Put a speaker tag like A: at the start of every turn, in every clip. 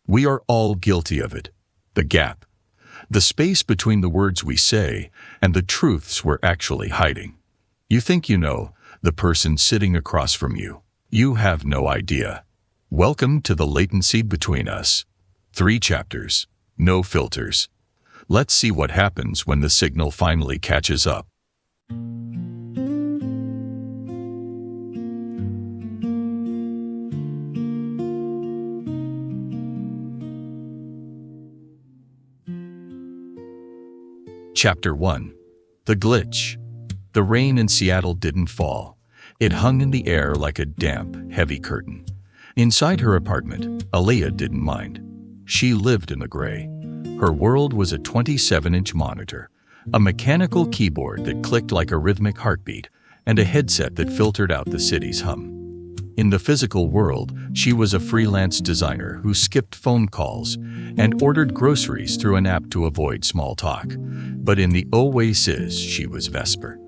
A: We are all guilty of it. The gap. The space between the words we say and the truths we're actually hiding. You think you know the person sitting across from you. You have no idea. Welcome to the Latency Between Us. 3 chapters. No filters. Let's see what happens when the signal finally catches up. Chapter 1. The Glitch. The rain in Seattle didn't fall. It hung in the air like a damp, heavy curtain. Inside her apartment, Alea didn't mind. She lived in the gray. Her world was a 27-inch monitor, a mechanical keyboard that clicked like a rhythmic heartbeat, and a headset that filtered out the city's hum. In the physical world, she was a freelance designer who skipped phone calls and ordered groceries through an app to avoid small talk. But in the oasis, she was Vesper,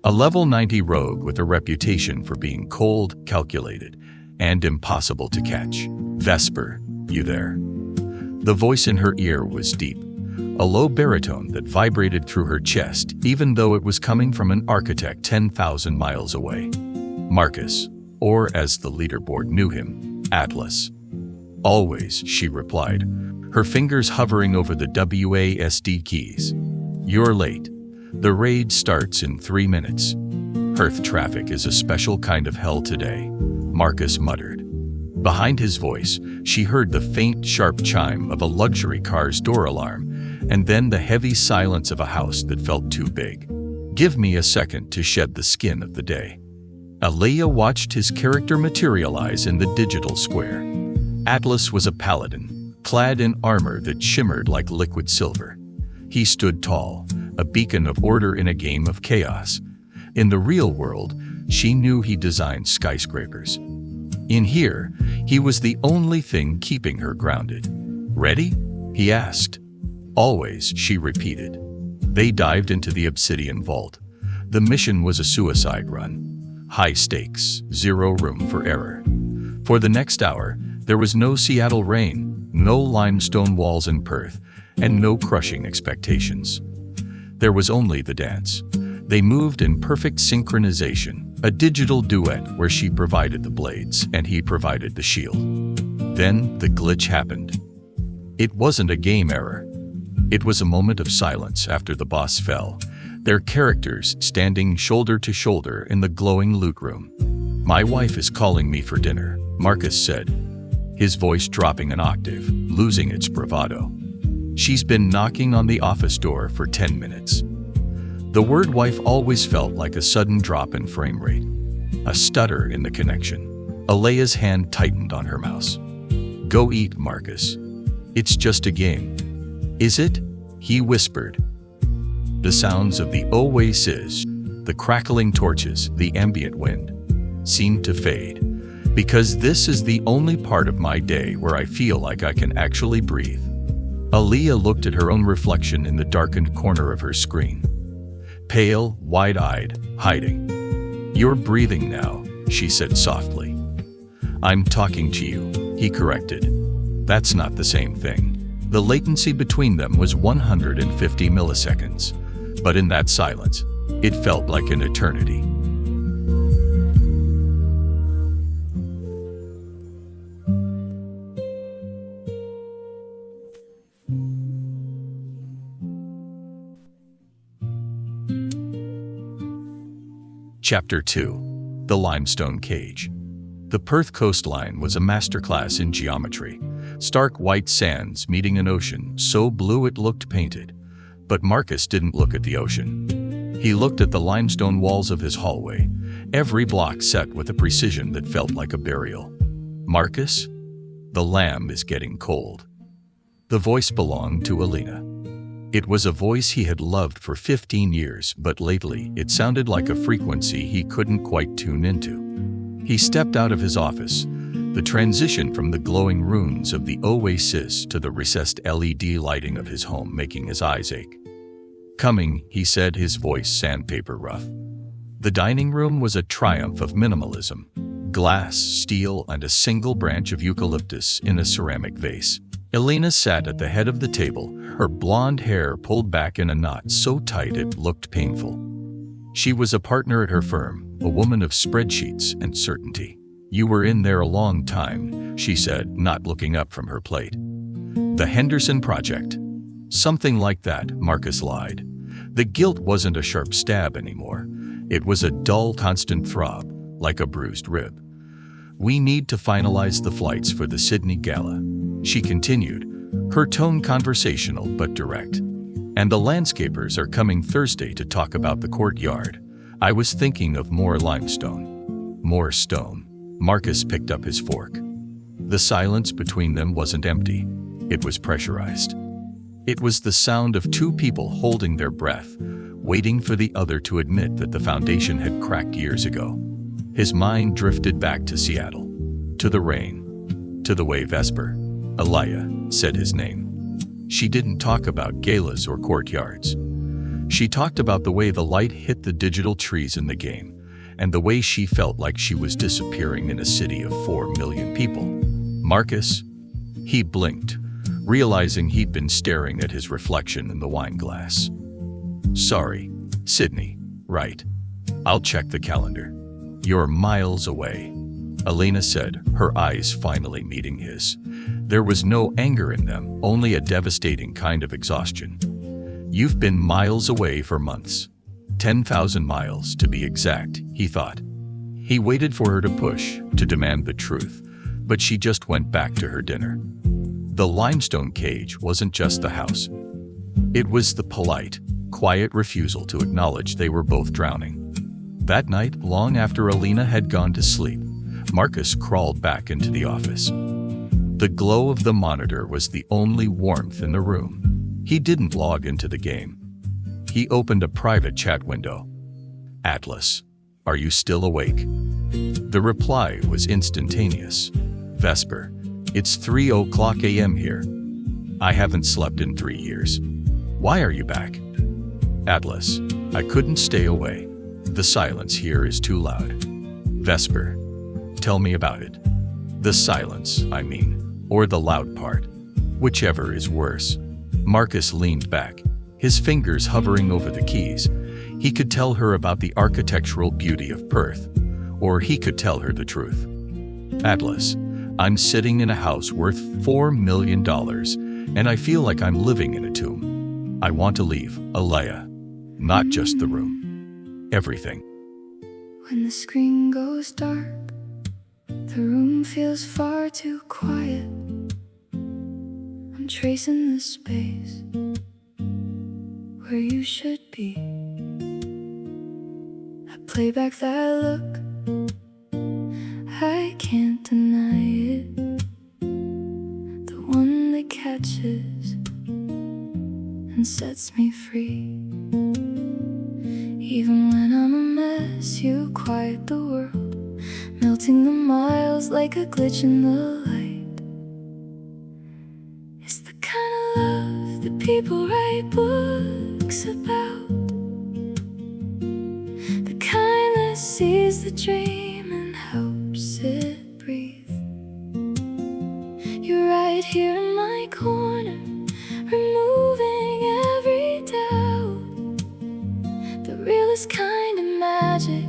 A: a level 90 rogue with a reputation for being cold, calculated, and impossible to catch. Vesper, you there? The voice in her ear was deep, a low baritone that vibrated through her chest even though it was coming from an architect 10,000 miles away. Marcus, or as the leaderboard knew him, Atlas. Always, she replied, her fingers hovering over the WASD keys. You're late. The raid starts in 3 minutes. Earth traffic is a special kind of hell today, Marcus muttered. Behind his voice, she heard the faint, sharp chime of a luxury car's door alarm, and then the heavy silence of a house that felt too big. Give me a second to shed the skin of the day. Alea watched his character materialize in the digital square. Atlas was a paladin, clad in armor that shimmered like liquid silver. He stood tall, a beacon of order in a game of chaos. In the real world, she knew he designed skyscrapers. In here, he was the only thing keeping her grounded. Ready? He asked. Always, she repeated. They dived into the obsidian vault. The mission was a suicide run. High stakes, zero room for error. For the next hour, there was no Seattle rain, no limestone walls in Perth, and no crushing expectations. There was only the dance. They moved in perfect synchronization, a digital duet where she provided the blades and he provided the shield. Then the glitch happened. It wasn't a game error. It was a moment of silence after the boss fell, their characters standing shoulder to shoulder in the glowing loot room. My wife is calling me for dinner, Marcus said, his voice dropping an octave, losing its bravado. She's been knocking on the office door for 10 minutes. The word wife always felt like a sudden drop in frame rate, a stutter in the connection. Alea's hand tightened on her mouse. Go eat, Marcus. It's just a game. Is it? He whispered. The sounds of the oasis, the crackling torches, the ambient wind, seemed to fade. Because this is the only part of my day where I feel like I can actually breathe. Alea looked at her own reflection in the darkened corner of her screen. Pale, wide-eyed, hiding. You're breathing now, she said softly. I'm talking to you, he corrected. That's not the same thing. The latency between them was 150 milliseconds. But in that silence, it felt like an eternity. Chapter 2. The Limestone Cage. The Perth coastline was a masterclass in geometry. Stark white sands meeting an ocean so blue it looked painted. But Marcus didn't look at the ocean. He looked at the limestone walls of his hallway, every block set with a precision that felt like a burial. Marcus, the lamb is getting cold. The voice belonged to Alina. It was a voice he had loved for 15 years, but lately it sounded like a frequency he couldn't quite tune into. He stepped out of his office, the transition from the glowing runes of the oasis to the recessed LED lighting of his home making his eyes ache. Coming, he said, his voice sandpaper rough. The dining room was a triumph of minimalism. Glass, steel, and a single branch of eucalyptus in a ceramic vase. Elena sat at the head of the table, her blonde hair pulled back in a knot so tight it looked painful. She was a partner at her firm, a woman of spreadsheets and certainty. "You were in there a long time," she said, not looking up from her plate. "The Henderson Project." "Something like that," Marcus lied. The guilt wasn't a sharp stab anymore. It was a dull, constant throb, like a bruised rib. "We need to finalize the flights for the Sydney Gala," she continued, her tone conversational but direct. "And the landscapers are coming Thursday to talk about the courtyard. I was thinking of more limestone." "More stone." Marcus picked up his fork. The silence between them wasn't empty. It was pressurized. It was the sound of two people holding their breath, waiting for the other to admit that the foundation had cracked years ago. His mind drifted back to Seattle, to the rain, to the way Vesper, Aliyah, said his name. She didn't talk about galas or courtyards. She talked about the way the light hit the digital trees in the game, and the way she felt like she was disappearing in a city of 4 million people. "Marcus?" He blinked, realizing he'd been staring at his reflection in the wine glass. "Sorry, Sydney, right. I'll check the calendar." "You're miles away," Elena said, her eyes finally meeting his. There was no anger in them, only a devastating kind of exhaustion. "You've been miles away for months. 10,000 miles, to be exact," he thought. He waited for her to push, to demand the truth, but she just went back to her dinner. The limestone cage wasn't just the house. It was the polite, quiet refusal to acknowledge they were both drowning. That night, long after Elena had gone to sleep, Marcus crawled back into the office. The glow of the monitor was the only warmth in the room. He didn't log into the game. He opened a private chat window. "Atlas, are you still awake?" The reply was instantaneous. "Vesper, it's 3:00 a.m. here. I haven't slept in 3 years. Why are you back?" "Atlas, I couldn't stay away. The silence here is too loud." "Vesper, tell me about it." "The silence, I mean, or the loud part. Whichever is worse." Marcus leaned back, his fingers hovering over the keys. He could tell her about the architectural beauty of Perth, or he could tell her the truth. "Atlas, I'm sitting in a house worth $4 million, and I feel like I'm living in a tomb. I want to leave, Aliyah. Not just the room. Everything."
B: When the screen goes dark, the room feels far too quiet. I'm tracing the space where you should be. I play back that look, I can't deny it. The one that catches and sets me free. Even when I'm a mess, you quiet the world, melting the miles like a glitch in the light. It's the kind of love that people write books about, the kind that sees the dream and helps it breathe. You're right here in my corner, removing every doubt. The realest kind of magic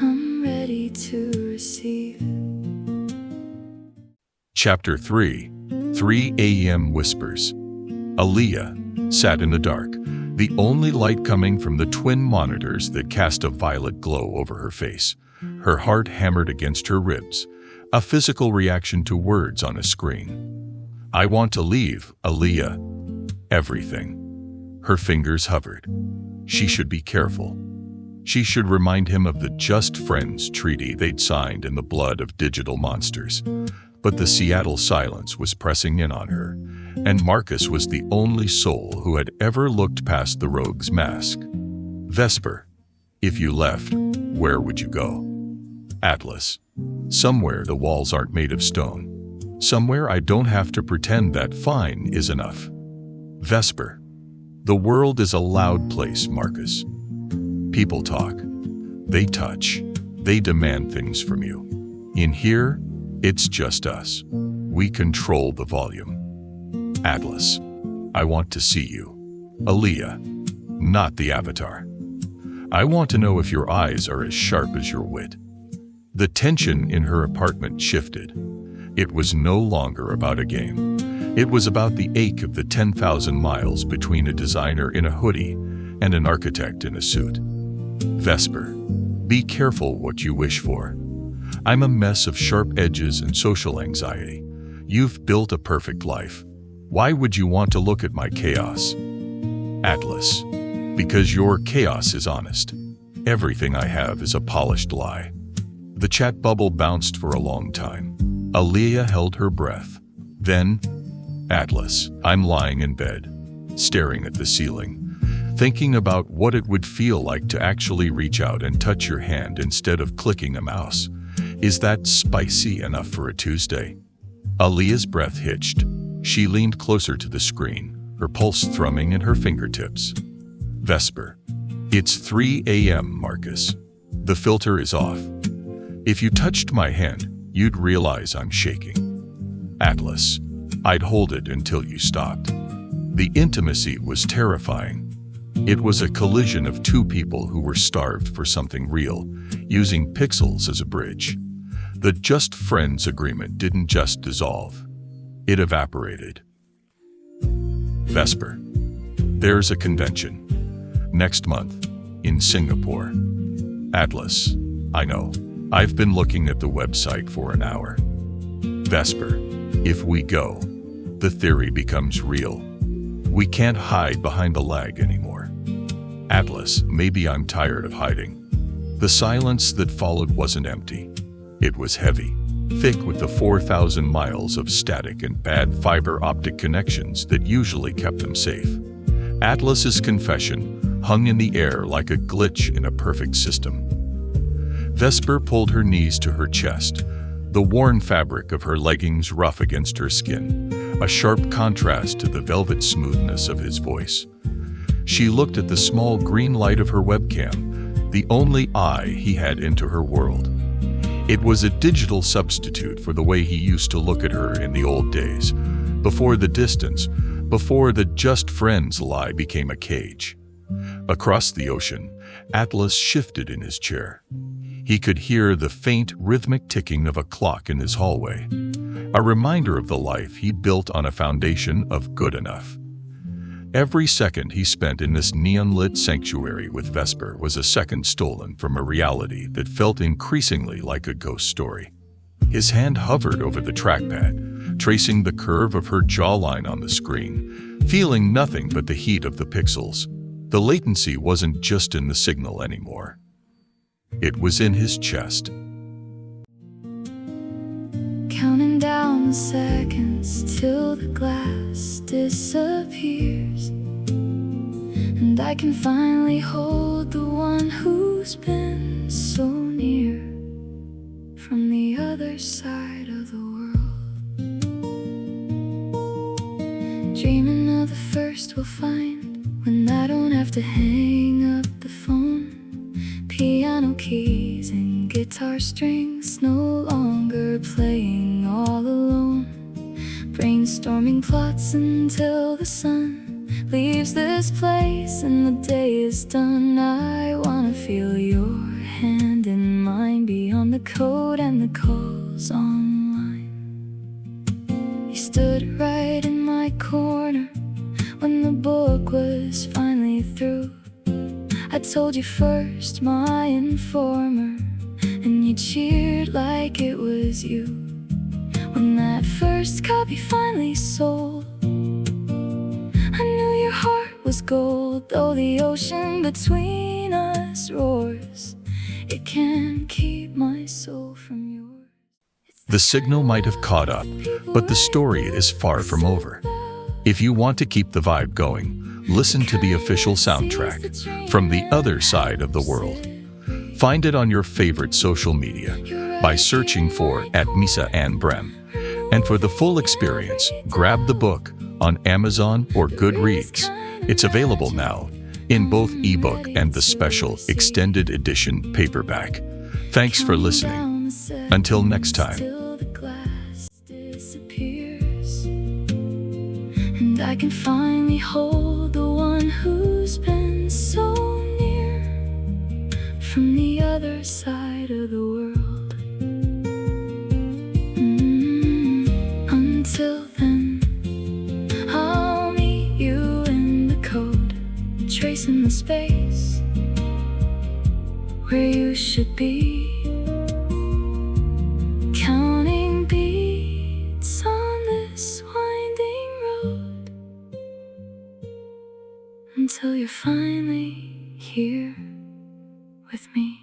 B: I'm ready to receive.
A: Chapter 3. 3 a.m. Whispers. Aliyah sat in the dark, the only light coming from the twin monitors that cast a violet glow over her face. Her heart hammered against her ribs, a physical reaction to words on a screen. "I want to leave, Aliyah. Everything." Her fingers hovered. She should be careful. She should remind him of the Just Friends treaty they'd signed in the blood of digital monsters. But the Seattle silence was pressing in on her, and Marcus was the only soul who had ever looked past the rogue's mask. "Vesper, if you left, where would you go?" "Atlas, somewhere the walls aren't made of stone. Somewhere I don't have to pretend that fine is enough." "Vesper, the world is a loud place, Marcus. People talk. They touch. They demand things from you. In here, it's just us. We control the volume. Atlas, I want to see you. Aaliyah, not the avatar. I want to know if your eyes are as sharp as your wit. The tension in her apartment shifted. It was no longer about a game. It was about the ache of the 10,000 miles between a designer in a hoodie and an architect in a suit. Vesper, be careful what you wish for. I'm a mess of sharp edges and social anxiety. You've built a perfect life. Why would you want to look at my chaos? Atlas, because your chaos is honest. Everything I have is a polished lie. The chat bubble bounced for a long time. Aaliyah held her breath. Then, Atlas, I'm lying in bed, staring at the ceiling, thinking about what it would feel like to actually reach out and touch your hand instead of clicking a mouse. Is that spicy enough for a Tuesday? Aaliyah's breath hitched. She leaned closer to the screen, her pulse thrumming in her fingertips. Vesper, it's 3 a.m., Marcus. The filter is off. If you touched my hand, you'd realize I'm shaking. Atlas, I'd hold it until you stopped. The intimacy was terrifying. It was a collision of two people who were starved for something real, using pixels as a bridge. The just friends agreement didn't just dissolve. It evaporated. Vesper, there's a convention. Next month, in Singapore. Atlas, I know. I've been looking at the website for an hour. Vesper, if we go, the theory becomes real. We can't hide behind the lag anymore. Atlas, maybe I'm tired of hiding. The silence that followed wasn't empty. It was heavy, thick with the 4,000 miles of static and bad fiber optic connections that usually kept them safe. Atlas's confession hung in the air like a glitch in a perfect system. Vesper pulled her knees to her chest, the worn fabric of her leggings rough against her skin, a sharp contrast to the velvet smoothness of his voice. She looked at the small green light of her webcam, the only eye he had into her world. It was a digital substitute for the way he used to look at her in the old days, before the distance, before the just friends lie became a cage. Across the ocean, Atlas shifted in his chair. He could hear the faint, rhythmic ticking of a clock in his hallway, a reminder of the life he'd built on a foundation of good enough. Every second he spent in this neon-lit sanctuary with Vesper was a second stolen from a reality that felt increasingly like a ghost story. His hand hovered over the trackpad, tracing the curve of her jawline on the screen, feeling nothing but the heat of the pixels. The latency wasn't just in the signal anymore. It was in his chest.
B: Counting down the seconds till the glass disappears, and I can finally hold the one who's been so near from the other side of the world. Dreaming of the first we'll find when I don't have to hang up the phone. Piano keys and guitar strings no longer playing all alone. Brainstorming plots until the sun leaves this place and the day is done. I wanna feel your hand in mine beyond the code and the calls online. You stood right in my corner when the book was finally through. I told you first, my informer, and you cheered like it was you. When that first copy finally sold, I knew your heart was gold. Though the ocean between us roars, it can't keep my soul from yours.
A: The signal might have caught up, but the story is far from over. If you want to keep the vibe going, listen to the official soundtrack, From the Other Side of the World. Find it on your favorite social media by searching for @MisaAnneBrem. And for the full experience, grab the book on Amazon or Goodreads. It's available now in both ebook and the special extended edition paperback. Thanks for listening. Until next time.
B: and I can finally hold the one who's been so near from the other side of the world. Until then, I'll meet you in the code, tracing the space where you should be, counting beats on this winding road, until you're finally here with me.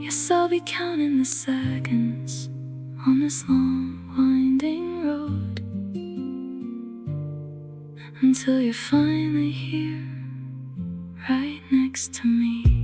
B: Yes, I'll be counting the seconds on this long winding road, until you're finally here right next to me.